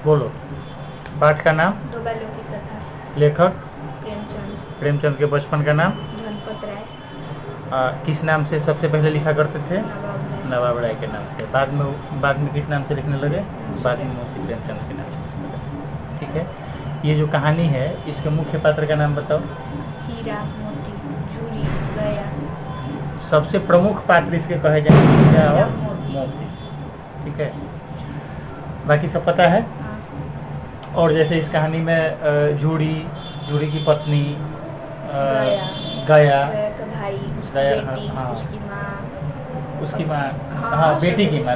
बोलो। पाठ का नाम? दो बैलों की कथा। लेखक? प्रेमचंद। प्रेमचंद के बचपन का नाम? धनपत राय। किस नाम से सबसे पहले लिखा करते थे? नवाब राय। नवाब राय के नाम से। बाद में किस नाम से लिखने लगे? बाद में मुंशी प्रेमचंद के नाम से लिखने लगे। ठीक है। ये जो कहानी है इसके मुख्य पात्र का नाम बताओ। हीरा, मोती, चूड़ी, गया। सबसे प्रमुख पात्र इसके कहे जाएंगे क्या? हीरा, और मोती। ठीक है। बाकी सब पता है। हाँ। और जैसे इस कहानी में झूड़ी की पत्नी, गया का भाई, उसकी गया, बेटी, हाँ, उसकी माँ, हाँ, बेटी की माँ,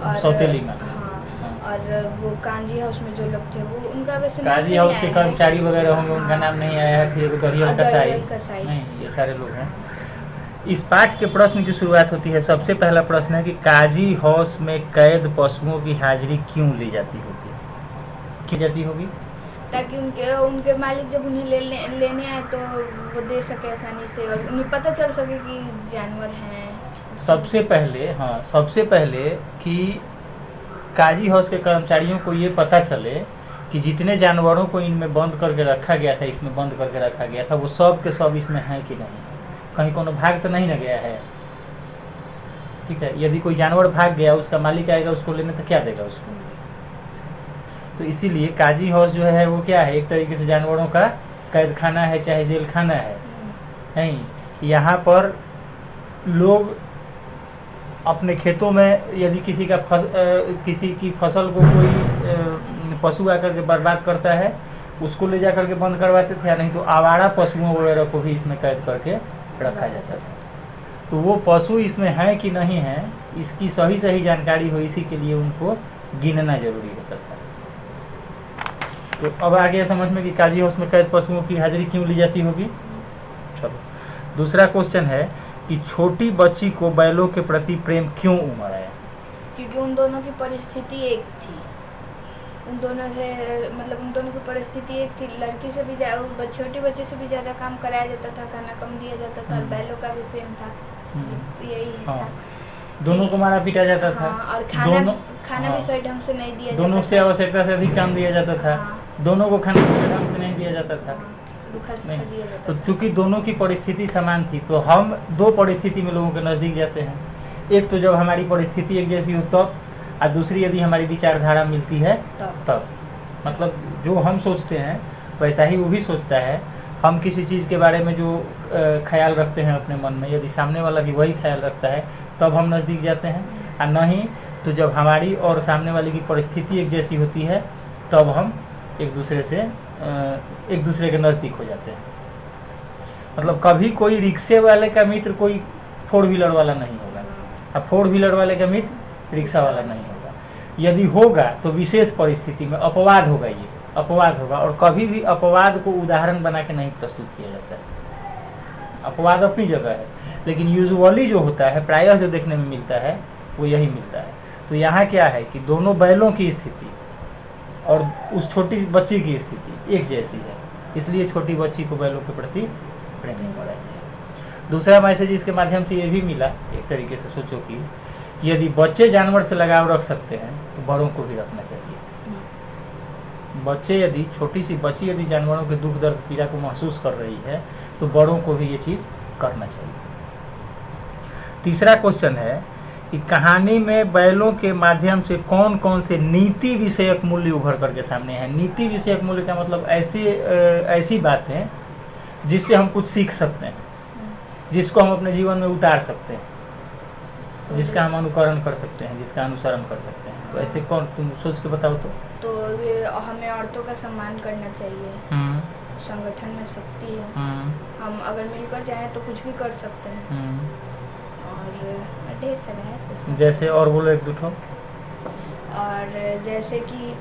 और सौतेली माँ। हाँ, और वो कांजी हाउस में जो लोग थे वो उनका वैसे काजी हाउस के कर्मचारी वगैरह होंगे, उनका नाम नहीं आया है। फिर दरियल कसाई नहीं, ये सारे लोग हैं। इस पाठ के प्रश्न की शुरुआत होती है। सबसे पहला प्रश्न है कि काजी हाउस में कैद पशुओं की हाजिरी क्यों ली जाती होगी? की जाती होगी ताकि उनके मालिक जब उन्हें लेने आए तो वो दे सके आसानी से और उन्हें पता चल सके कि जानवर हैं। सबसे पहले कि काजी हाउस के कर्मचारियों को ये पता चले कि जितने जानवरों को इनमें बंद करके रखा गया था, इसमें बंद करके रखा गया था, वो सब के सब इसमें हैं कि नहीं, कहीं कोनो भाग तो नहीं न गया है। ठीक है। यदि कोई जानवर भाग गया, उसका मालिक आएगा उसको लेने तो क्या देगा उसको? तो इसीलिए काजी हाउस जो है वो क्या है? एक तरीके से जानवरों का कैद खाना है, चाहे जेल खाना है। नहीं, यहाँ पर लोग अपने खेतों में यदि किसी की फसल को कोई पशु आकर के बर्बाद करता है, उसको ले जा करके बंद करवाते थे, या नहीं तो आवारा पशुओं वगैरह को भी इसमें कैद करके रखा जाता था। तो वो पशु इसमें हैं कि नहीं है, इसकी सही जानकारी हो, इसी के लिए उनको गिनना जरूरी होता था। तो अब आ गया समझ में कि काजी हाउस में कैद पशुओं की हाजिरी क्यों ली जाती होगी। चलो, दूसरा क्वेश्चन है कि छोटी बच्ची को बैलों के प्रति प्रेम क्यों उमड़ आया? क्योंकि उन दोनों की परिस्थिति एक थी। उन दोनों की परिस्थिति एक थी। लड़की से भी छोटी बच्चे से भी ज़्यादा काम कराया जाता था, खाना कम दिया जाता था, और बैलों का भी सेम था। यही था। दोनों को मारा पीटा जाता था। और खाना भी सही ढंग से नहीं दिया जाता था। दोनों से आवश्यकता से अधिक काम दिया जाता था। दोनों को खाना सही ढंग से नहीं दिया जाता था। तो चूंकि दोनों की परिस्थिति समान थी, तो हम दो परिस्थिति में लोगों के नज़दीक जाते हैं। एक तो जब हमारी परिस्थिति एक जैसी हो तब, और दूसरी यदि हमारी विचारधारा मिलती है तब। मतलब जो हम सोचते हैं वैसा ही वो भी सोचता है। हम किसी चीज़ के बारे में जो ख्याल रखते हैं अपने मन में, यदि सामने वाला भी वही ख्याल रखता है तब हम नज़दीक जाते हैं, और नहीं तो जब हमारी और सामने वाले की परिस्थिति एक जैसी होती है तब हम एक दूसरे के नज़दीक हो जाते हैं। मतलब कभी कोई रिक्शे वाले का मित्र कोई 4 व्हीलर वाला नहीं होगा, और 4 व्हीलर वाले का मित्र रिक्शा वाला नहीं होगा। यदि होगा तो विशेष परिस्थिति में अपवाद होगा, ये अपवाद होगा। और कभी भी अपवाद को उदाहरण बना के नहीं प्रस्तुत किया जाता है। अपवाद अपनी जगह है, लेकिन यूजुअली जो होता है, प्रायः जो देखने में मिलता है वो यही मिलता है। तो यहाँ क्या है कि दोनों बैलों की स्थिति और उस छोटी बच्ची की स्थिति एक जैसी है, इसलिए छोटी बच्ची को बैलों के प्रति प्रेम हो रहा है। दूसरा मैसेज इसके माध्यम से ये भी मिला, एक तरीके से सोचो कि यदि बच्चे जानवर से लगाव रख सकते हैं तो बड़ों को भी रखना चाहिए। छोटी सी बच्ची यदि जानवरों के दुख दर्द पीड़ा को महसूस कर रही है तो बड़ों को भी ये चीज़ करना चाहिए। तीसरा क्वेश्चन है कि कहानी में बैलों के माध्यम से कौन कौन से नीति विषयक मूल्य उभर करके सामने हैं। नीति विषयक मूल्य का मतलब ऐसी बातें जिससे हम कुछ सीख सकते हैं, जिसको हम अपने जीवन में उतार सकते हैं, जिसका हम अनुकरण कर सकते हैं, जिसका अनुसरण कर सकते हैं। तो ऐसे कौन, तुम सोच के बताओ। तो ये हमें औरतों का सम्मान करना चाहिए। संगठन में शक्ति है। हम अगर मिलकर जाएं तो कुछ भी कर सकते हैं। और ढेर सारा है जैसे, और बोलो एक दो ठो। और जैसे कि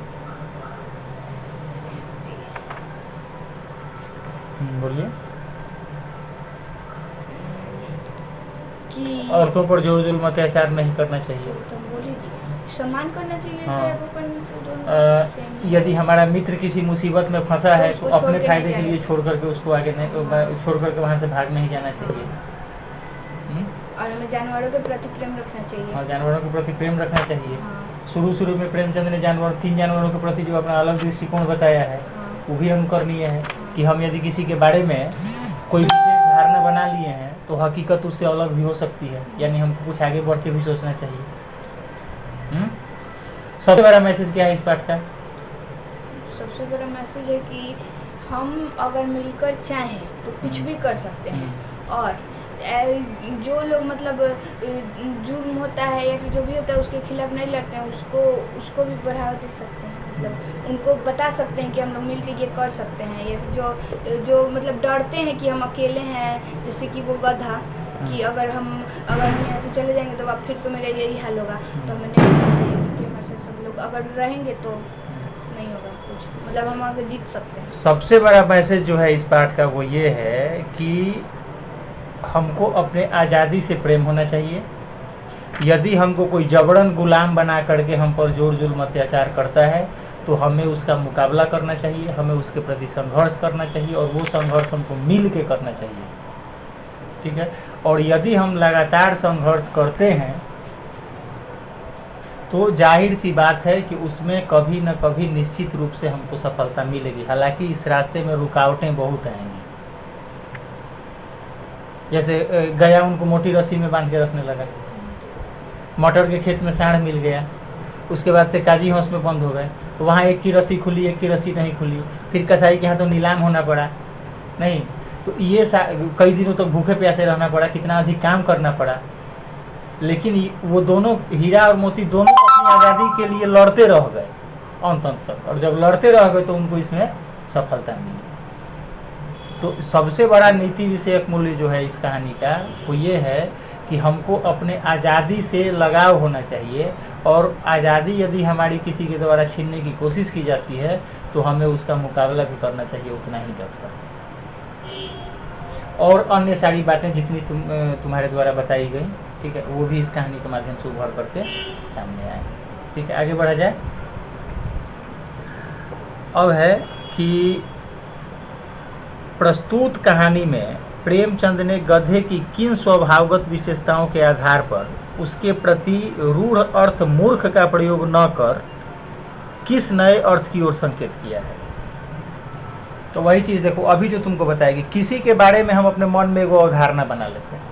बोलिए। कि औरतों पर जोर जुल्म अत्याचार नहीं करना चाहिए। तो बोलेगी सम्मान करना चाहिए। हाँ। चाहे वो यदि हमारा मित्र किसी मुसीबत में फंसा है तो अपने फायदे के लिए छोड़ करके उसको आगे नहीं, छोड़ करके वहाँ से भाग नहीं जाना चाहिए। और हमें जानवरों के प्रति प्रेम रखना चाहिए। और जानवरों के प्रति प्रेम रखना चाहिए। हाँ। शुरू में प्रेमचंद ने 3 जानवरों के प्रति जो अपना अलग दृष्टिकोण बताया है वो भी अनुकरणीय है कि हम यदि किसी के बारे में कोई विशेष धारणा बना लिए हैं तो हकीकत उससे अलग भी हो सकती है, यानी हमको कुछ आगे बढ़ के भी सोचना चाहिए। सबसे बड़ा मैसेज क्या है इस पाठ का? सबसे बड़ा मैसेज है कि हम अगर मिलकर चाहें तो कुछ भी कर सकते हैं, और जो लोग मतलब जुर्म होता है या फिर जो भी होता है उसके खिलाफ नहीं लड़ते हैं उसको भी बढ़ावा दे सकते हैं, मतलब उनको बता सकते हैं कि हम लोग मिलकर ये कर सकते हैं। या फिर जो मतलब डरते हैं कि हम अकेले हैं, जैसे कि वो गधा कि अगर हम यहाँ से चले जाएंगे तो अब फिर तो मेरा यही हाल होगा, तो हमें नहीं करना चाहिए क्योंकि हमारे साथ सब लोग अगर रहेंगे तो नहीं होगा कुछ, मतलब हम आगे जीत सकते हैं। सबसे बड़ा मैसेज जो है इस पाठ का वो ये है कि हमको अपने आज़ादी से प्रेम होना चाहिए। यदि हमको कोई जबरन गुलाम बना करके हम पर जोर जुल्म अत्याचार करता है तो हमें उसका मुकाबला करना चाहिए, हमें उसके प्रति संघर्ष करना चाहिए, और वो संघर्ष हमको मिल के करना चाहिए, ठीक है। और यदि हम लगातार संघर्ष करते हैं तो जाहिर सी बात है कि उसमें कभी न कभी निश्चित रूप से हमको सफलता मिलेगी। हालांकि इस रास्ते में रुकावटें बहुत आएंगी। जैसे गया उनको मोटी रस्सी में बांध के रखने लगा, मटर के खेत में सांड मिल गया, उसके बाद से काजी हौस में बंद हो गए, तो वहाँ एक की रस्सी खुली, एक की रस्सी नहीं खुली, फिर कसाई के यहाँ तो नीलाम होना पड़ा, नहीं तो ये कई दिनों तक भूखे प्यासे रहना पड़ा, कितना अधिक काम करना पड़ा, लेकिन वो दोनों हीरा और मोती दोनों अपनी आज़ादी के लिए लड़ते रह गए अंत तक, और जब लड़ते रह गए तो उनको इसमें सफलता मिली। तो सबसे बड़ा नीति विषयक मूल्य जो है इस कहानी का वो ये है कि हमको अपने आज़ादी से लगाव होना चाहिए, और आज़ादी यदि हमारी किसी के द्वारा छीनने की कोशिश की जाती है तो हमें उसका मुकाबला भी करना चाहिए उतना ही डटकर। और अन्य सारी बातें जितनी तुम्हारे द्वारा बताई गई, ठीक है, वो भी इस कहानी के माध्यम से उभर करके सामने आए, ठीक है। आगे बढ़ा जाए। अब है कि प्रस्तुत कहानी में प्रेमचंद ने गधे की किन स्वभावगत विशेषताओं के आधार पर उसके प्रति रूढ़ अर्थ मूर्ख का प्रयोग न कर किस नए अर्थ की ओर संकेत किया है। तो वही चीज़ देखो, अभी जो तुमको बताएगी, किसी के बारे में हम अपने मन में एगो अवधारणा बना लेते हैं,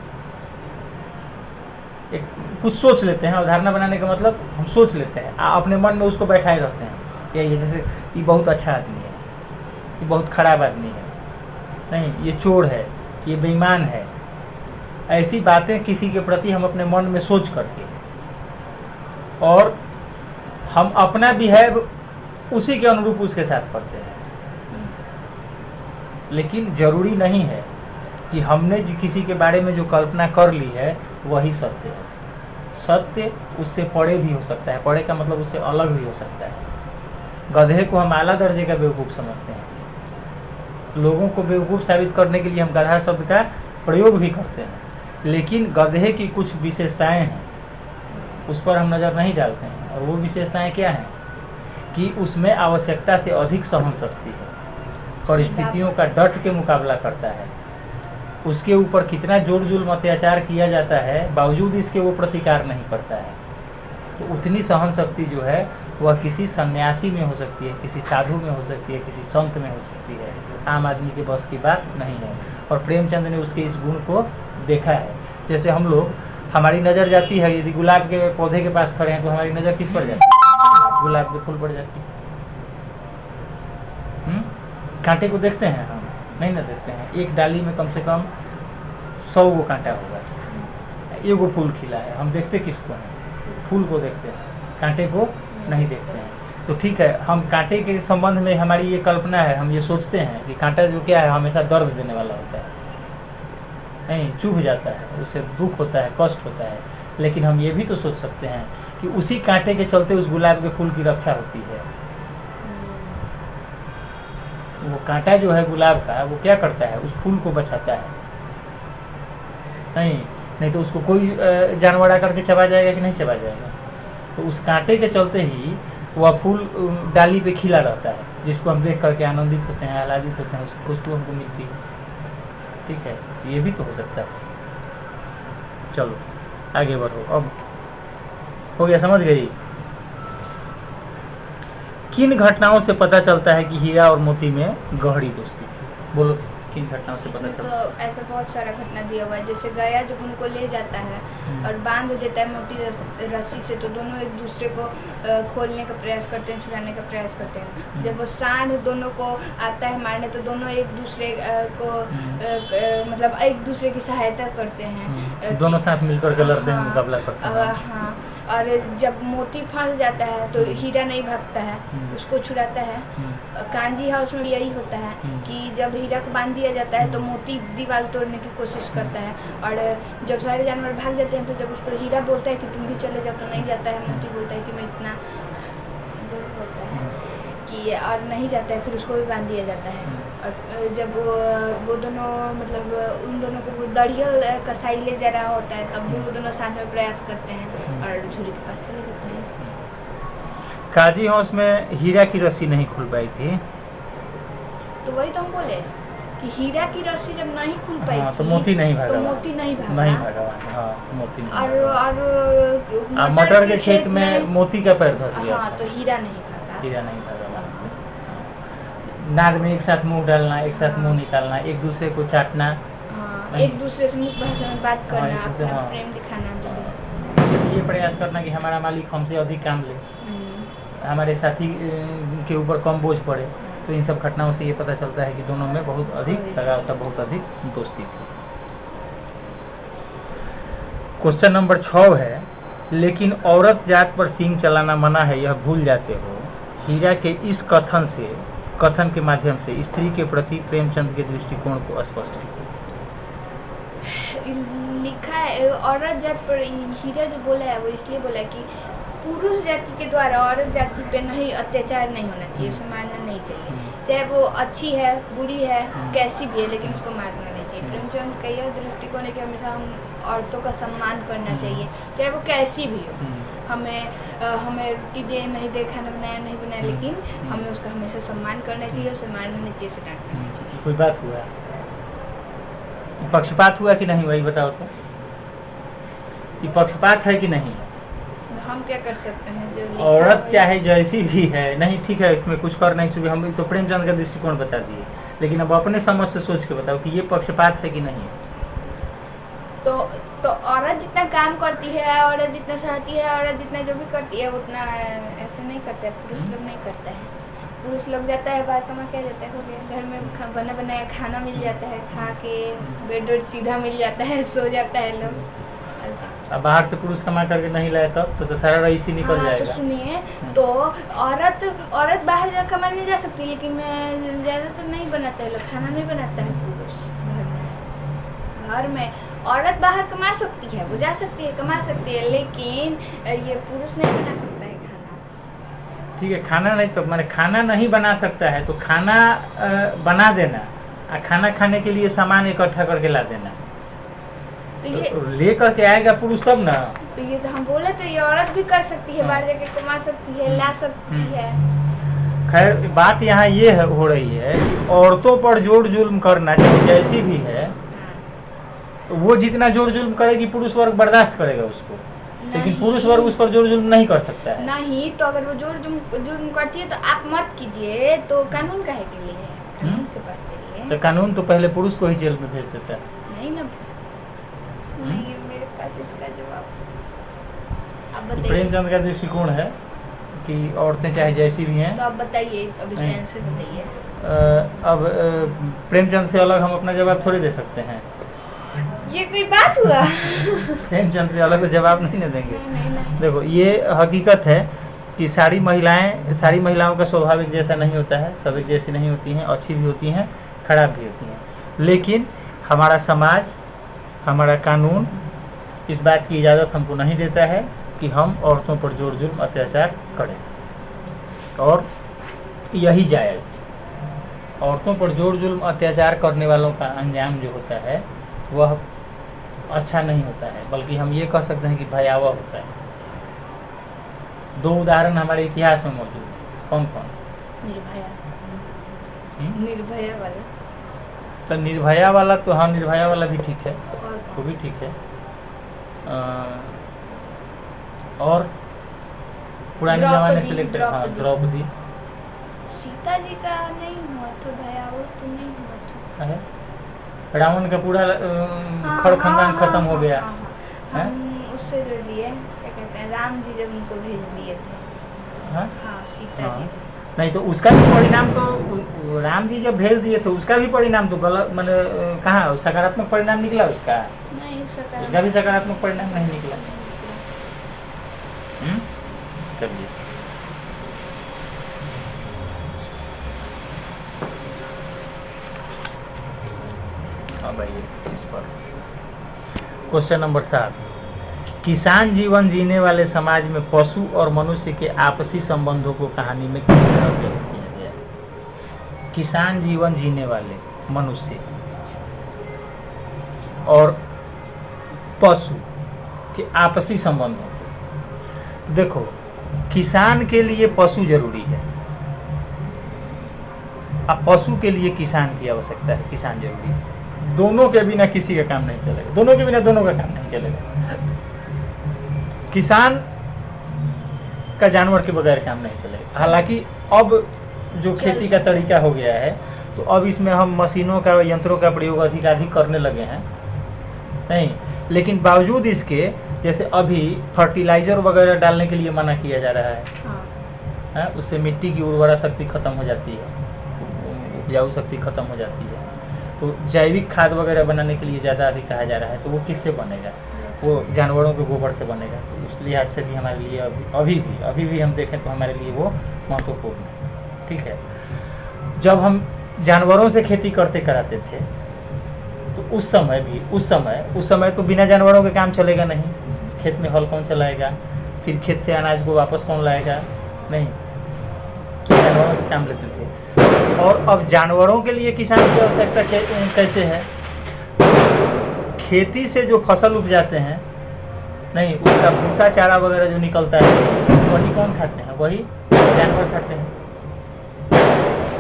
एक कुछ सोच लेते हैं। अवधारणा बनाने का मतलब हम सोच लेते हैं, अपने मन में उसको बैठाए रहते हैं। ये जैसे ये बहुत अच्छा आदमी है, ये बहुत खराब आदमी है, नहीं ये चोर है, ये बेईमान है। ऐसी बातें किसी के प्रति हम अपने मन में सोच करके, और हम अपना बिहेव उसी के अनुरूप उसके साथ करते हैं। लेकिन जरूरी नहीं है कि हमने किसी के बारे में जो कल्पना कर ली है वही सत्य है। सत्य उससे परे भी हो सकता है, परे का मतलब उससे अलग भी हो सकता है। गधे को हम आला दर्जे का बेवकूफ़ समझते हैं, लोगों को बेवकूफ़ साबित करने के लिए हम गधा शब्द का प्रयोग भी करते हैं, लेकिन गधे की कुछ विशेषताएं हैं उस पर हम नज़र नहीं डालते हैं। और वो विशेषताएं क्या हैं कि उसमें आवश्यकता से अधिक सहन शक्ति है, परिस्थितियों का डट के मुकाबला करता है, उसके ऊपर कितना जोर जुल्म अत्याचार किया जाता है बावजूद इसके वो प्रतिकार नहीं करता है। तो उतनी सहन शक्ति जो है वह किसी सन्यासी में हो सकती है, किसी साधु में हो सकती है, किसी संत में हो सकती है, आम आदमी के बस की बात नहीं है। और प्रेमचंद ने उसके इस गुण को देखा है। जैसे हम लोग, हमारी नज़र जाती है, यदि गुलाब के पौधे के पास खड़े हैं तो हमारी नज़र किस पर जाती है? गुलाब के फूल पर जाती है। कांटे को देखते हैं हम? नहीं ना देखते हैं। एक डाली में कम से कम 100 गो कांटा होगा, एगो फूल खिला है, हम देखते किसको हैं? फूल को देखते हैं, कांटे को नहीं देखते हैं। तो ठीक है, हम कांटे के संबंध में हमारी ये कल्पना है, हम ये सोचते हैं कि कांटा जो क्या है हमेशा दर्द देने वाला होता है, नहीं चुभ जाता है, उससे दुख होता है, कष्ट होता है। लेकिन हम ये भी तो सोच सकते हैं कि उसी कांटे के चलते उस गुलाब के फूल की रक्षा होती है। वो कांटा जो है गुलाब का, वो क्या करता है? उस फूल को बचाता है। नहीं तो उसको कोई जानवर आकर के चबा जाएगा कि नहीं चबा जाएगा। तो उस कांटे के चलते ही वह फूल डाली पे खिला रहता है, जिसको हम देख करके आनंदित होते हैं, आह्लादित होते हैं, उसकी खुशबू हमको मिलती है। ठीक है, ये भी तो हो सकता है। चलो आगे बढ़ो। अब हो गया, समझ गई? किन घटनाओं से पता चलता है कि हीरा और मोती में गहरी दोस्ती थी? बोलो किन घटनाओं से पता इसमें चलता है? तो ऐसा बहुत सारा घटना दिया हुआ है, जैसे गया जब उनको ले जाता है और बांध देता है मोटी रस्सी से, तो दोनों एक दूसरे को खोलने का प्रयास करते हैं, छुड़ाने का प्रयास करते हैं। जब वो सांड दोनों को आता है मारने, तो दोनों एक दूसरे को मतलब एक दूसरे की सहायता करते हैं, दोनों साथ मिलकर के लड़ते हैं, हाँ, मुकाबला करते हैं। हाँ। और जब मोती फंस जाता है तो हीरा नहीं भागता है, उसको छुड़ाता है। कांजी हाउस में यही होता है कि जब हीरा को बांध दिया जाता है तो मोती दीवार तोड़ने की कोशिश करता है, और जब सारे जानवर भाग जाते हैं तो जब उसको हीरा बोलता है कि तुम भी चले जाओ तो नहीं जाता है, मोती बोलता है कि मैं इतना बोलता है कि और नहीं जाता है, फिर उसको भी बांध दिया जाता है। और जब वो दोनों मतलब उन दोनों को वो दड़ियल कसाई ले जा रहा होता है, तब भी वो दोनों साथ में प्रयास करते हैं और झूले के पास चले जाते हैं। काजी हाउस में हीरा की रस्सी नहीं खुल पाई थी, तो वही तो हम बोले कि हीरा की रस्सी जब नहीं खुल पाई हाँ, थी, तो मोती नहीं भागा, तो मोती नहीं भागा, नहीं भागा वहाँ, हाँ, मोती नहीं और भागा। मटर के खेत में मोती का पैर धंस गया, हाँ, तो हीरा नहीं भागा, हीरा नहीं भागा वहाँ से। नाद में एक साथ मुंह डालना, एक साथ मुंह निकालना, एक दूसरे को चाटना, हाँ, एक दूसरे से मुख भाषा में बात करना, अपना प्रेम दिखाना, ये प्रयास करना कि हमारा मालिक हमसे अधिक काम ले, हमारे साथी के ऊपर कम बोझ पड़े। तो इन सब घटनाओं से ये पता चलता है कि दोनों में बहुत अधिक लगाव था, बहुत अधिक दोस्ती थी। क्वेश्चन नंबर 6 है, लेकिन औरत जात पर सींग चलाना मना है यह भूल जाते हो। हीरा के इस कथन के माध्यम से स्त्री के प्रति प्रेमचंद के दृष्टिकोण को स्पष्ट कीजिए। लिखा है औरत जात पर, हीरा जो बोला है वो इसलिए बोला है कि पुरुष जाति के द्वारा औरत जाति पे नहीं अत्याचार नहीं होना चाहिए, उसे मारना नहीं चाहिए, चाहे वो अच्छी है बुरी है कैसी भी है, लेकिन उसको मारना नहीं चाहिए। प्रेमचंद का यह दृष्टिकोण है कि हमेशा हम औरतों का सम्मान करना चाहिए, चाहे वो कैसी भी हो। हमें रोटी दे नहीं दे, खाना बनाया नहीं बनाया, लेकिन हमें उसका हमेशा सम्मान करना चाहिए, उसे मारना नहीं चाहिए, उसे डांटना नहीं चाहिए। कोई बात हुआ, पक्षपात हुआ कि नहीं, वही बताओ तो, कि पक्षपात है कि नहीं? हम क्या कर सकते हैं, जो औरत चाहे जैसी भी है, नहीं ठीक है, इसमें कुछ कर नहीं सकते, हम तो प्रेमचंद का दृष्टिकोण बता दिए, लेकिन अब अपने समझ से सोच के बताओ कि ये पक्षपात है कि नहीं। तो औरत जितना काम करती है, औरत जितना सहती है, औरत जितना जो भी करती है उतना ऐसे नहीं करता है, पुरुष लोग नहीं करता है। पुरुष लोग जाता है बाहर कमा के जाता है, हो गया, घर में बना बनाया खाना मिल जाता है, खा के बेड सीधा मिल जाता है, सो जाता है लोग। अब बाहर से पुरुष कमा करके नहीं लाए तो सारा रईसी निकल जाएगा। तो सुनिए, तो औरत बाहर जा कमाने जा सकती है, लेकिन ज़्यादातर नहीं बनाता है लोग, खाना नहीं बनाता है पुरुष घर में। औरत बाहर कमा सकती है, वो जा सकती है, कमा सकती है, लेकिन ये पुरुष नहीं बना सकता है खाना। ठीक है, खाना नहीं तो मैंने खाना नहीं बना सकता है, तो खाना बना देना, खाना खाने के लिए सामान इकट्ठा करके ला देना, तो ले करके आएगा पुरुष तब ना। तो ये तो हम बोले, तो ये औरत भी कर सकती है, बाहर जाके कमा सकती है, ला सकती है। खैर बात यहाँ ये हो रही है कि औरतों पर जोर जुल्म करना, चाहे जैसी भी है, वो जितना जोर जुल्म करेगी पुरुष वर्ग बर्दाश्त करेगा उसको, लेकिन पुरुष वर्ग उस पर जोर जुल्म नहीं कर सकता है। नहीं, तो अगर वो जोर जुल्म करती है तो आप मत कीजिए, तो कानून काहे के लिए है, कानून के पास चलिए। तो कानून तो पहले पुरुष को ही जेल में भेज देता है। नहीं ना, नहीं मेरे पास इसका जवाब। अब बताइए, प्रेमचंद का दृष्टिकोण है कि औरतें चाहे जैसी भी हैं। तो आप बताइए, अब इसका आंसर बताइए। अब प्रेमचंद से अलग हम अपना जवाब थोड़ी दे सकते हैं। ये कोई बात हुआ? प्रेमचंद से अलग तो जवाब नहीं ना देंगे। नहीं। देखो, ये हकीकत है कि सारी महिलाओं का स्वभाव एक जैसा नहीं होता है, सब एक जैसी नहीं होती हैं, अच्छी भी होती हैं, खराब भी होती हैं, लेकिन हमारा समाज, हमारा कानून इस बात की इजाज़त हमको नहीं देता है कि हम औरतों पर जोर जुल्म अत्याचार करें, और यही जायज़। औरतों पर जोर जुल्म अत्याचार करने वालों का अंजाम जो होता है वह अच्छा नहीं होता है, बल्कि हम ये कह सकते हैं कि भयावह होता है। 2 उदाहरण हमारे इतिहास में मौजूद है। कौन कौन? निर्भया वाला। तो निर्भया वाला तो हाँ, निर्भया वाला भी ठीक है, वो भी ठीक है। और पुराने ज़माने से लेकर, हाँ, द्रौपदी, सीता जी का नहीं हुआ था दया, वो तो नहीं हुआ था। है रावण का पूरा हाँ, खड़ हाँ, खानदान हाँ, खत्म हो हाँ, गया। हाँ, हाँ। हैं? हम उससे जुड़ लिए, क्या कहते हैं, राम जी जब उनको भेज दिए थे। हाँ? हाँ, सीता हाँ। जी। नहीं तो उसका भी परिणाम तो राम जी जब भेज दिए थे उसका भी परिणाम तो गलत, मतलब कहाँ सकारात्मक परिणाम निकला उसका? नहीं, उसका भी सकारात्मक परिणाम नहीं निकला। चलिए अब आइए इस पर क्वेश्चन नंबर 7। किसान जीवन जीने वाले समाज में पशु और मनुष्य के आपसी संबंधों को कहानी में किस तरह व्यक्त किया गया है? किसान जीवन जीने वाले मनुष्य और पशु के आपसी संबंधों को। देखो, किसान के लिए पशु जरूरी है, अब पशु के लिए किसान की आवश्यकता है, किसान जरूरी है। दोनों के बिना किसी का काम नहीं चलेगा, दोनों के बिना दोनों का काम नहीं चलेगा। किसान का जानवर के बगैर काम नहीं चलेगा। हालांकि अब जो खेती का तरीका हो गया है तो अब इसमें हम मशीनों का, यंत्रों का प्रयोग अधिक करने लगे हैं, नहीं, लेकिन बावजूद इसके जैसे अभी फर्टिलाइजर वगैरह डालने के लिए मना किया जा रहा है। हाँ, उससे मिट्टी की उर्वरा शक्ति खत्म हो जाती है, उपजाऊ शक्ति खत्म हो जाती है। तो जैविक खाद वगैरह बनाने के लिए ज़्यादा अभी कहा जा रहा है, तो वो किससे बनेगा? वो जानवरों के गोबर से बनेगा। तो उस लिहाज से भी हमारे लिए अभी भी हम देखें तो हमारे लिए वो महत्वपूर्ण है। ठीक है, जब हम जानवरों से खेती कराते थे तो उस समय तो बिना जानवरों के काम चलेगा नहीं। खेत में हल कौन चलाएगा, फिर खेत से अनाज को वापस कौन लाएगा? नहीं, जानवरों से काम लेते थे। और अब जानवरों के लिए किसान की आवश्यकता कैसे है? खेती से जो फसल उपजाते हैं, नहीं, उसका भूसा चारा वगैरह जो निकलता है वही कौन खाते हैं? वही जानवर खाते हैं।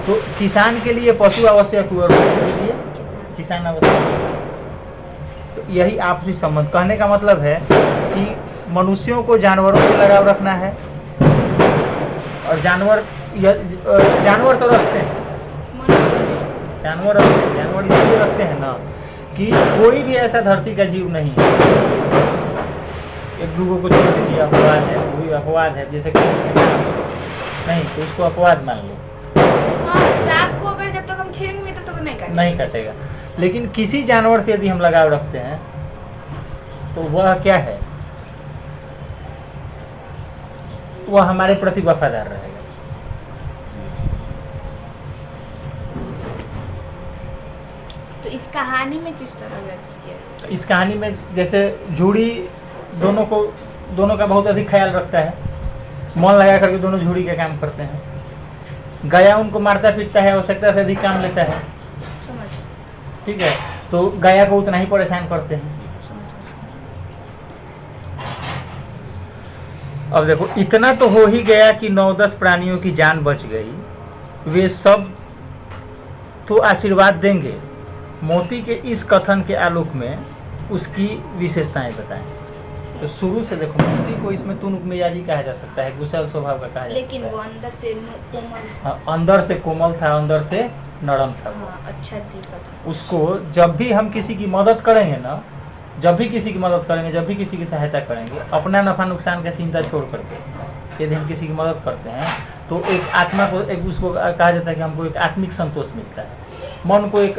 तो किसान के लिए पशु आवश्यक हुआ और पशु के लिए किसान आवश्यक। तो यही आपसी संबंध, कहने का मतलब है कि मनुष्यों को जानवरों से लगाव रखना है, और जानवर तो रखते हैं, जानवर इसलिए रखते हैं ना कि कोई भी ऐसा धरती का जीव नहीं है, एक दूगों को छोड़ दीजिए, अपवाद है, वो भी अपवाद है, जैसे नहीं तो उसको अपवाद मान लो। सांप को अगर जब तक हम छेड़ेंगे तब तक नहीं काटेगा। लेकिन किसी जानवर से यदि हम लगाव रखते हैं तो वह क्या है? वह हमारे प्रति वफादार रहेगा। तो इस कहानी में किस तरह व्यक्त किया? इस कहानी में जैसे झूड़ी दोनों का बहुत अधिक ख्याल रखता है, मन लगा करके दोनों झूड़ी का काम करते हैं। गया उनको मारता पीटता है, आवश्यकता से अधिक काम लेता है, ठीक है, तो गया को उतना ही परेशान करते हैं। अब देखो, इतना तो हो ही गया कि 9-10 प्राणियों की जान बच गई, वे सब तो आशीर्वाद देंगे। मोती के इस कथन के आलोक में उसकी विशेषताएं बताएं। तो शुरू से देखो, मोती को इसमें तुनुक मिजाजी कहा जा सकता है, गुस्सैल स्वभाव का कहा जा सकता है, लेकिन वो अंदर से कोमल। हाँ, अंदर से कोमल था, अंदर से नरम था। हाँ, अच्छा दिल का था। उसको जब भी हम किसी की मदद करेंगे ना, जब भी किसी की सहायता करेंगे, अपना नफा नुकसान का चिंता छोड़ करके यदि हम किसी की मदद करते हैं तो एक आत्मा को, एक उसको कहा जाता है कि हमको एक आत्मिक संतोष मिलता है, मन को एक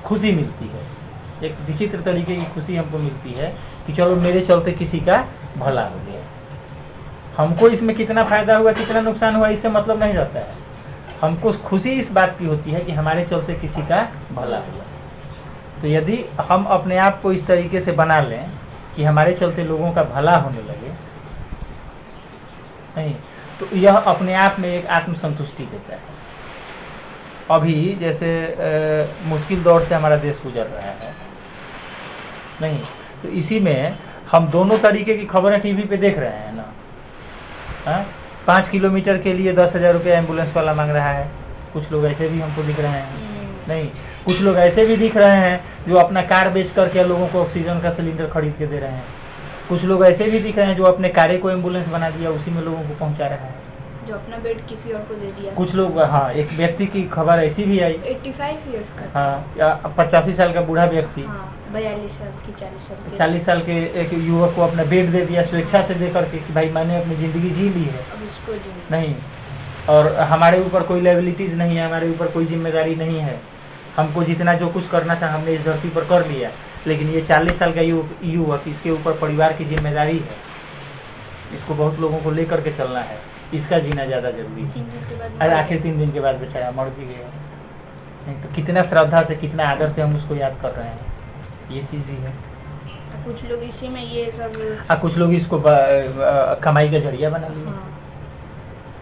खुशी मिलती है, एक विचित्र तरीके की खुशी हमको मिलती है कि चलो मेरे चलते किसी का भला हो गया। हमको इसमें कितना फायदा हुआ, कितना नुकसान हुआ, इससे मतलब नहीं रहता है। हमको खुशी इस बात की होती है कि हमारे चलते किसी का भला हुआ। तो यदि हम अपने आप को इस तरीके से बना लें कि हमारे चलते लोगों का भला होने लगे, नहीं, तो यह अपने आप में एक आत्मसंतुष्टि देता है। अभी जैसे मुश्किल दौर से हमारा देश गुजर रहा है, नहीं, तो इसी में हम दोनों तरीके की खबरें टीवी पे देख रहे हैं ना। 5 किलोमीटर के लिए 10,000 रुपया एम्बुलेंस वाला मांग रहा है। कुछ लोग ऐसे भी हमको दिख रहे हैं, नहीं, कुछ लोग ऐसे भी दिख रहे हैं जो अपना कार बेच करके लोगों को ऑक्सीजन का सिलेंडर खरीद के दे रहे हैं। कुछ लोग ऐसे भी दिख रहे हैं जो अपने कारे को एम्बुलेंस बना दिया, उसी में लोगों को पहुंचा रहा है। जो अपना बेड किसी और को दे दिया। कुछ लोग, हाँ, एक व्यक्ति की खबर ऐसी भी आई, 85 ईयर्स का था। हाँ, 85 साल का बूढ़ा व्यक्ति, हाँ, 42 साल की 40 साल की 40 साल के एक युवक को अपना बेड दे दिया स्वेच्छा से दे करके कि भाई मैंने अपनी ज़िंदगी जी ली है, अब इसको जी नहीं, और हमारे ऊपर कोई लायबिलिटीज़ नहीं है, हमारे ऊपर कोई जिम्मेदारी नहीं है, हमको जितना जो कुछ करना था हमने इस धरती पर कर लिया। लेकिन ये 40 साल का युवक, इसके ऊपर परिवार की जिम्मेदारी है, इसको बहुत लोगों को लेकर के चलना है, इसका जीना ज़्यादा जरूरी है। 3 दिन के बाद अरे आखिर 3 दिन के बाद बेचारा मर भी गया, नहीं तो कितना श्रद्धा से, कितना आदर से हम उसको याद कर रहे हैं, ये चीज़ भी है। कुछ लोग इसी में ये सब कुछ लोग इसको कमाई का जरिया बना लिए, हाँ।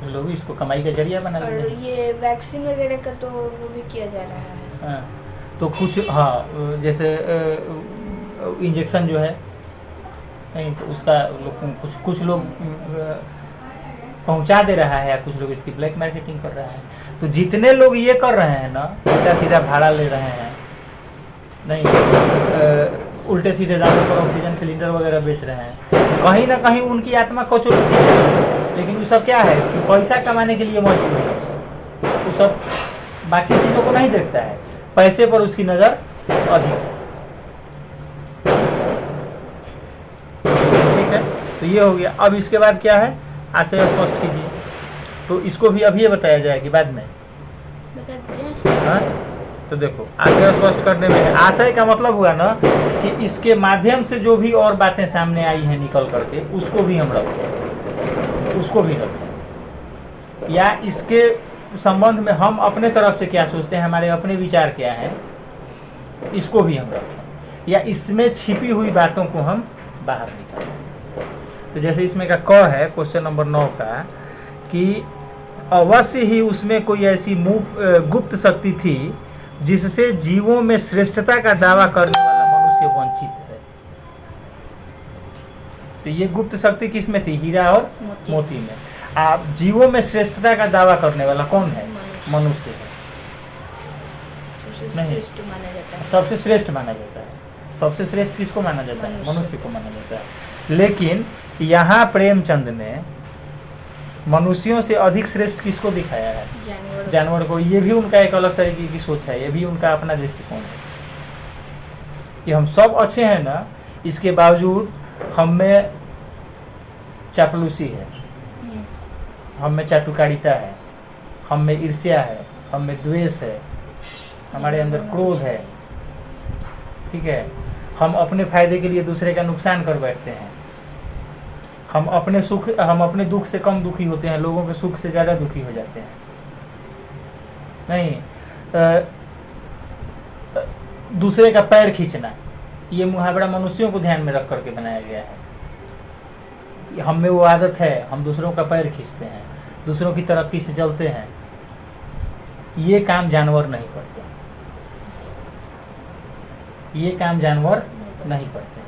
कुछ लोग इसको कमाई का जरिया बना और लिए। ये वैक्सीन वगैरह का तो वो भी किया जा रहा है। हाँ, तो कुछ, हाँ, जैसे इंजेक्शन जो है, नहीं तो उसका कुछ लोग पहुंचा दे रहा है, या कुछ लोग इसकी ब्लैक मार्केटिंग कर रहा है। तो जितने लोग ये कर रहे हैं ना, उल्टा सीधा भाड़ा ले रहे हैं, नहीं, उल्टे सीधे दामों पर ऑक्सीजन सिलेंडर वगैरह बेच रहे हैं, कहीं ना कहीं उनकी आत्मा कचोट है। लेकिन वो सब क्या है कि पैसा कमाने के लिए मजबूर है, वो सब बाकी चीज़ों को नहीं देखता है, पैसे पर उसकी नज़र अधिक है। ठीक है, तो ये हो गया। अब इसके बाद क्या है, आशय स्पष्ट कीजिए। तो इसको भी अभी बताया जाएगी बाद में, बता दीजिए। हाँ, तो देखो, आशय स्पष्ट करने में, आशय का मतलब हुआ ना कि इसके माध्यम से जो भी और बातें सामने आई हैं निकल करके, उसको भी हम रखें, उसको भी रखें, या इसके संबंध में हम अपने तरफ से क्या सोचते हैं, हमारे अपने विचार क्या हैं, इसको भी हम रखें, या इसमें छिपी हुई बातों को हम बाहर निकालें। तो जैसे इसमें का क है क्वेश्चन नंबर 9 का, कि अवश्य ही उसमें कोई ऐसी गुप्त शक्ति थी जिससे जीवों में श्रेष्ठता का दावा करने वाला मनुष्य वंचित है। तो ये गुप्त शक्ति किसमें थी, हीरा और मोती में। आप जीवों में श्रेष्ठता का दावा करने वाला कौन है, मनुष्य है, नहीं, सबसे श्रेष्ठ माना जाता है। सबसे श्रेष्ठ किसको माना जाता है, मनुष्य को माना जाता है। लेकिन यहाँ प्रेमचंद ने मनुष्यों से अधिक श्रेष्ठ किसको दिखाया है, जानवर को। ये भी उनका एक अलग तरीके की सोच है, ये भी उनका अपना दृष्टिकोण है कि हम सब अच्छे हैं ना, इसके बावजूद हम में चापलूसी है, हम में चाटुकारिता है, हम में ईर्ष्या है, हम में द्वेष है, हमारे अंदर क्रोध है, ठीक है, हम अपने फायदे के लिए दूसरे का नुकसान कर बैठते हैं, हम अपने दुख से कम दुखी होते हैं, लोगों के सुख से ज़्यादा दुखी हो जाते हैं। नहीं, दूसरे का पैर खींचना, ये मुहावरा मनुष्यों को ध्यान में रख करके बनाया गया है। हम में वो आदत है, हम दूसरों का पैर खींचते हैं, दूसरों की तरक्की से जलते हैं। ये काम जानवर नहीं करते, ये काम जानवर नहीं करते।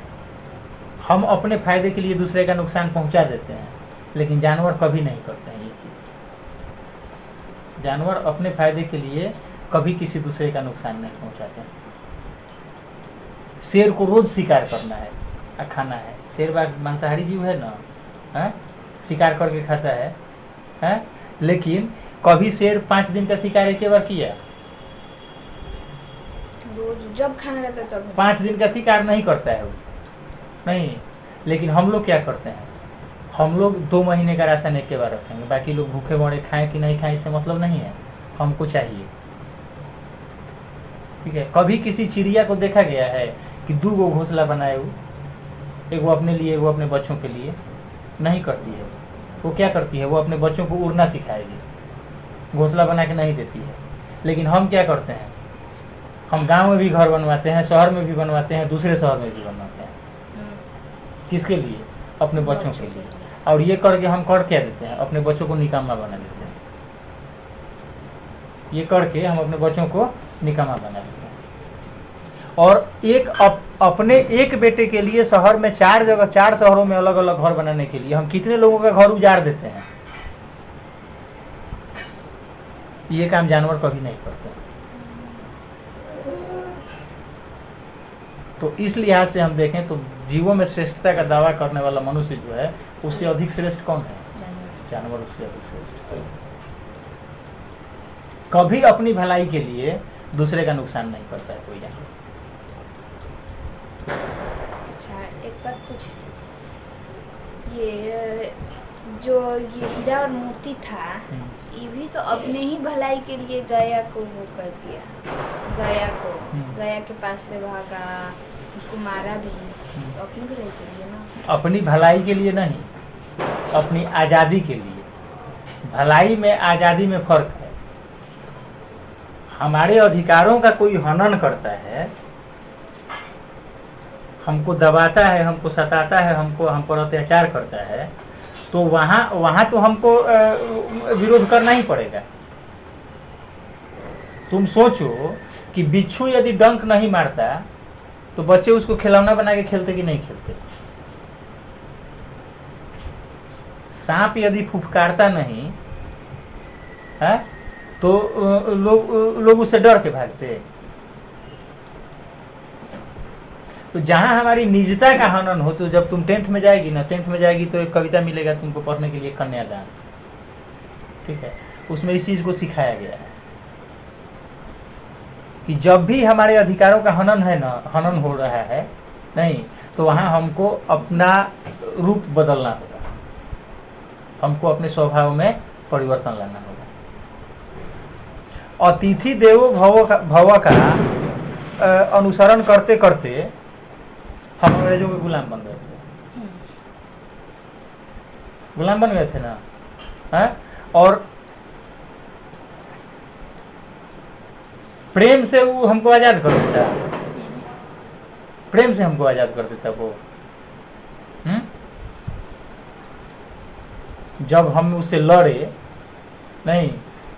हम अपने फायदे के लिए दूसरे का नुकसान पहुंचा देते हैं, लेकिन जानवर कभी नहीं करते हैं ये चीज़। जानवर अपने फायदे के लिए कभी किसी दूसरे का नुकसान नहीं पहुंचाते हैं। शेर को रोज शिकार करना है, खाना है, शेर मांसाहारी जीव है ना, है? शिकार करके खाता है? लेकिन कभी शेर 5 दिन का शिकार एक बार किया, रोज जब खाना रहता है तब। 5 दिन का शिकार नहीं करता है वो, नहीं। लेकिन हम लोग क्या करते हैं, हम लोग 2 महीने का राशन एक बार रखेंगे, बाकी लोग भूखे मरे, खाएं कि नहीं खाएं इससे मतलब नहीं है, हमको चाहिए। ठीक है, कभी किसी चिड़िया को देखा गया है कि 2 घोंसला बनाए वो, एक वो अपने लिए, वो अपने बच्चों के लिए? नहीं करती है। वो क्या करती है, वो अपने बच्चों को उड़ना सिखाएगी, घोंसला बना के नहीं देती है। लेकिन हम क्या करते हैं, हम गांव में भी घर बनवाते हैं, शहर में भी बनवाते हैं, दूसरे शहर में भी बनवाते हैं। किसके लिए? अपने बच्चों के लिए। और ये करके हम कर क्या देते हैं, अपने बच्चों को निकामा बना देते हैं। ये करके हम अपने बच्चों को निकामा बना देते हैं। और अपने एक बेटे के लिए शहर में 4 शहरों में अलग अलग घर बनाने के लिए हम कितने लोगों का घर उजाड़ देते हैं। ये काम जानवर कभी नहीं करते। तो इस लिहाज से हम देखें तो जीवों में श्रेष्ठता का दावा करने वाला मनुष्य जो है, उससे अधिक श्रेष्ठ कौन है? जानवर उससे अधिक श्रेष्ठ। कभी अपनी भलाई के लिए दूसरे का नुकसान नहीं करता है कोई जानवर। अच्छा एक बात पूछे, ये जो ये हीरा और मोती था ये भी तो अपने ही भलाई के लिए गया को वो कर दिया, गया को गया के पास से भागा, उसको मारा भी, तो अपनी भलाई के लिए ना। अपनी भलाई के लिए नहीं, अपनी आज़ादी के लिए। भलाई में आज़ादी में फर्क है। हमारे अधिकारों का कोई हनन करता है, हमको दबाता है, हमको सताता है, हम पर अत्याचार करता है, तो वहाँ तो हमको विरोध करना ही पड़ेगा। तुम सोचो कि बिच्छू यदि डंक नहीं मारता तो बच्चे उसको खिलौना बना के खेलते कि नहीं खेलते। सांप यदि फुफकारता नहीं है तो लोग उससे डर के भागते। तो जहाँ हमारी निजता का हनन हो, तो जब तुम 10th में जाएगी ना, 10th में जाएगी तो एक कविता मिलेगा तुमको पढ़ने के लिए, कन्यादान, ठीक है। उसमें इस चीज़ को सिखाया गया है कि जब भी हमारे अधिकारों का हनन है ना, हनन हो रहा है नहीं, तो वहाँ हमको अपना रूप बदलना होगा, हमको अपने स्वभाव में परिवर्तन लाना होगा। अतिथि देवो भव का अनुसरण करते करते हम अंग्रेजों के गुलाम बन गए थे, गुलाम बन गए थे ना, है? और प्रेम से वो हमको आजाद कर देता, प्रेम से हमको आजाद कर देता वो। जब हम उससे लड़े नहीं,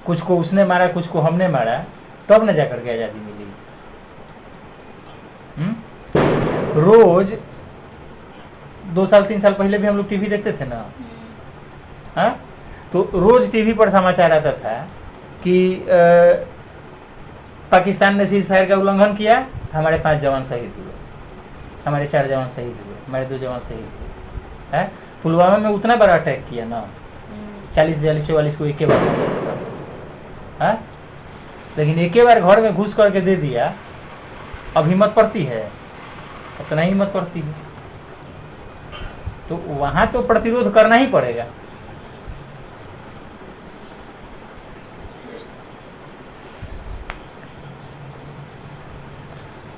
कुछ को उसने मारा, कुछ को हमने मारा, तब न जाकर के आजादी मिली। रोज 2 साल 3 साल पहले भी हम लोग टीवी देखते थे ना, हाँ, तो रोज टीवी पर समाचार आता था कि पाकिस्तान ने सीज फायर का उल्लंघन किया, हमारे 5 जवान शहीद हुए, हमारे 4 जवान शहीद हुए, हमारे 2 जवान शहीद हुए, है? पुलवामा में उतना बड़ा अटैक किया ना, 40 42 44 को एक बार, है? लेकिन एक बार घर में घुस करके दे दिया, अब हिम्मत पड़ती है, अब तो नहीं हिम्मत पड़ती है। तो वहां तो प्रतिरोध करना ही पड़ेगा।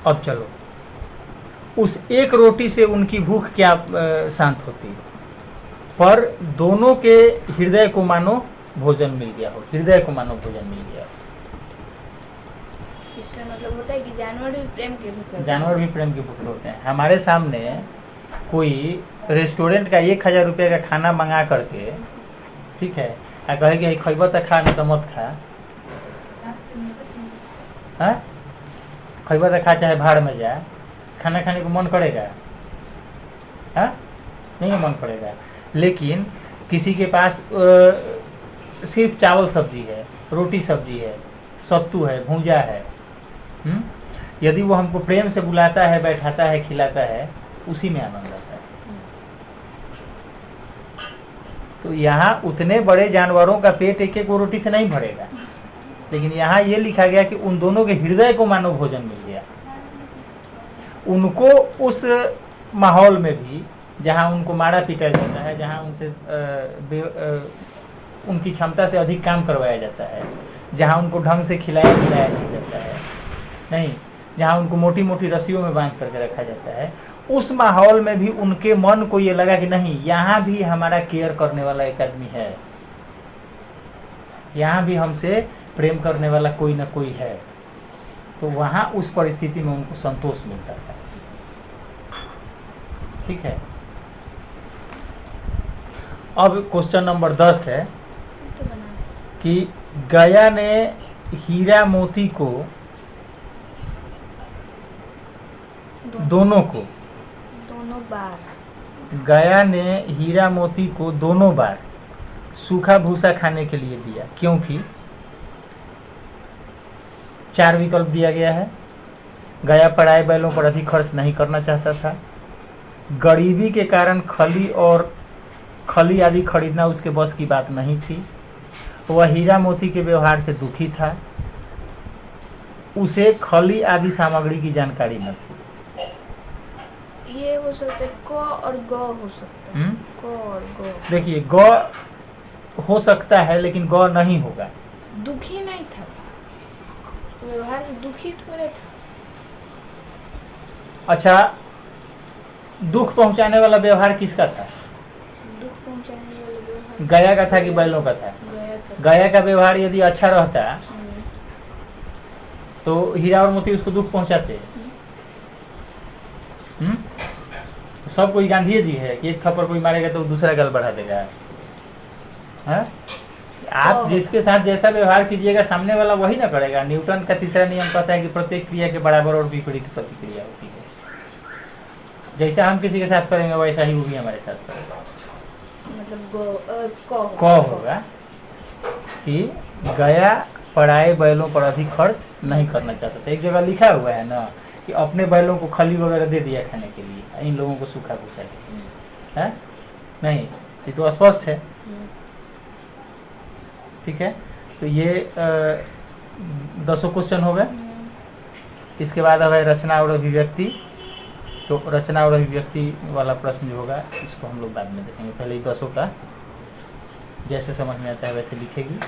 अब चलो, उस एक रोटी से उनकी भूख क्या शांत होती, पर दोनों के हृदय को मानो भोजन मिल गया हो, हृदय को मानो भोजन मिल गया हो। इससे मतलब होता है कि जानवर भी प्रेम के भूखे, जानवर भी प्रेम के भूखे होते हैं। हमारे सामने कोई रेस्टोरेंट का 1000 रुपये का खाना मंगा करके, ठीक है, कहे कि खैबा तो खा, नहीं तो मत खा, हाँ, खैबा तो खा चाहे भाड़ में जा, खाना खाने को मन करेगा, हाँ, नहीं मन पड़ेगा। लेकिन किसी के पास सिर्फ चावल सब्जी है, रोटी सब्जी है, सत्तू है, भूंजा है, यदि वो हमको प्रेम से बुलाता है, बैठाता है, खिलाता है, उसी में आनंद आता है। तो यहाँ उतने बड़े जानवरों का पेट एक एक रोटी से नहीं भरेगा, लेकिन यहाँ ये लिखा गया कि उन दोनों के हृदय को मानव भोजन मिल गया। उनको उस माहौल में भी जहाँ उनको मारा पीटा जाता है, जहाँ उनसे उनकी क्षमता से अधिक काम करवाया जाता है, जहाँ उनको ढंग से खिलाया पिलाया नहीं जाता है, नहीं, जहाँ उनको मोटी मोटी रस्सियों में बांध करके रखा जाता है, उस माहौल में भी उनके मन को ये लगा कि नहीं, यहाँ भी हमारा केयर करने वाला एक आदमी है, यहाँ भी हमसे प्रेम करने वाला कोई ना कोई है। तो वहाँ उस परिस्थिति में उनको संतोष मिलता है। ठीक है, अब क्वेश्चन नंबर 10 है कि गया ने हीरा मोती को दोनों बार, गया ने हीरा मोती को दोनों बार सूखा भूसा खाने के लिए दिया, क्योंकि 4 विकल्प दिया गया है। गया पराए बैलों पर अधिक खर्च नहीं करना चाहता था, गरीबी के कारण खली और खली आदि खरीदना उसके बस की बात नहीं थी। वह हीरा मोती के व्यवहार से दुखी था, उसे खली आदि सामग्री की जानकारी न थी। ये हो सकता है क और ग हो सकता है। क और ग। देखिए ग हो सकता है लेकिन ग नहीं होगा। दुखी नहीं था, व्यवहार से दुखी थोड़े था। अच्छा, दुख पहुंचाने वाला व्यवहार किसका था? दुख पहुंचाने वाला व्यवहार गया का था कि बैलों का था? गया का व्यवहार यदि अच्छा रहता तो हीरा और मोती उसको दुख पहुंचाते। सब कोई गांधी जी है कि एक थप्पड़ कोई मारेगा तो दूसरा गल बढ़ा देगा। है? आप जिसके साथ जैसा व्यवहार कीजिएगा सामने वाला वही ना करेगा। न्यूटन का तीसरा नियम कहता है कि प्रत्येक क्रिया के बराबर और विपरीत प्रतिक्रिया होती है। जैसा हम किसी के साथ करेंगे वैसा ही वो भी हमारे साथ करेगा। मतलब क होगा कि गया पराए बैलों पर अधिक खर्च नहीं करना चाहता था। एक जगह लिखा हुआ है ना कि अपने बैलों को खली वगैरह दे दिया खाने के लिए, इन लोगों को सूखा भूसा है नहीं, ये तो स्पष्ट है। ठीक है, तो ये 10 क्वेश्चन हो गए। इसके बाद अब है रचना और अभिव्यक्ति। तो रचना और अभिव्यक्ति वाला प्रश्न जो होगा इसको हम लोग बाद में देखेंगे। पहले ही 10 का जैसे समझ में आता है वैसे लिखेगी।